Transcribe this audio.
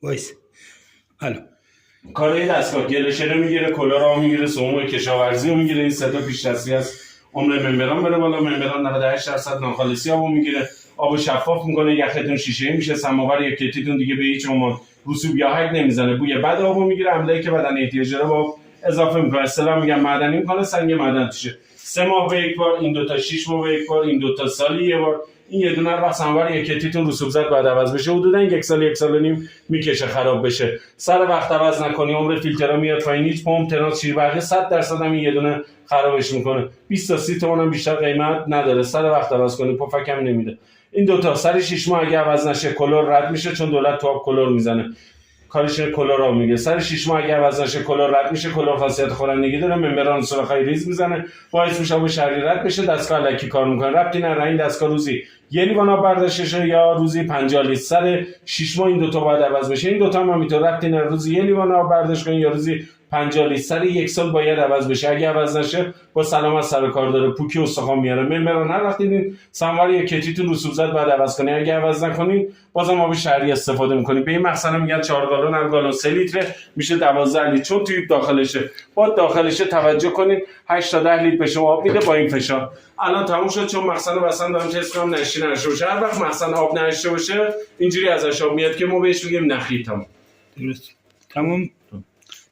وایس. الو. کارهای دستگاه گلشه رو میگیره، کلورا میگیره، سموم کشاورزی رو میگیره. این سه تا پیش دستی از عمر ممبران بره بالا. ممبران 98% ناخالصی آبو میگیره، آبو شفاف میکنه، یختون شیشه‌ای میشه، سماور یا کتیتون دیگه به هیچ عنوان رسوب یا هک نمیزنه، بوی بد آبو میگیره، عمله‌ای که بدن احتیاج داره با اضافه میکنه. اصطلاح میگم معدنی میکنه، سنگ معدن توشه. 3 ماه به یک بار، این دو تا 6 ماه به یک بار، این دو تا سالی یه بار. این یه دونه وقت سماور یا کتیتون رسوب زد بعد عوض بشه، حدودا 1 سال و نیم میکشه خراب بشه. سر وقت عوض نکنی عمر فیلترها میاد پایین، هیچ پمپ تراس شیربرقی 100% هم این یه دونه خرابش میکنه. 20 تا 30 تومن هم بیشتر قیمت نداره. سر وقت عوض کنی پفک هم نمیده. این دو تا سر 6 ماه اگه عوض نشه کلور رد میشه، چون دولت تو آب کلور میزنه. کارش کلورا میگه. سر 6 ماه اگه عوض نشه کلور رد میشه. کلور خاصیت خورندگی داره، ممبران سوراخای ریز میزنه، باعث میشه آب شهری رد بشه. دستگاه الکی کار میکنه، ربطی نداره این دستگاه روزی 1 لیوان آب برداشتشه یا روزی 50 لیتر. سر 6 ماه این دو تا باید عوض بشه. این دو تا هم همینطور، ربطی نداره روزی 1 لیوان آب برداشت کنین یا روزی 50 لیتر. سر 1 سال باید عوض بشه. اگه عوض نشه با سلامت سر کار داره، پوکی استخوان میاره. ممبران هر وقت دیدین سموار یا کتیتون رسوب زد بعد عوض کنین. اگه عوض نکنین بازم آب شهری استفاده میکنین. به این مقصد میگن 4 گالون هر گالون 3 لیتر میشه 12 لیتر، چون توی داخلشه. با داخلشه توجه کنین 8 تا 10 لیتر به شما آب میده با این فشار. الان تموم شد، چون مخزن وسن دارم تست کنم نشی نشه باشه. هر وقت مخزن آب نشه باشه اینجوری ازش آب میاد که ما بهش میگیم نخی. تمام. درست. تمام.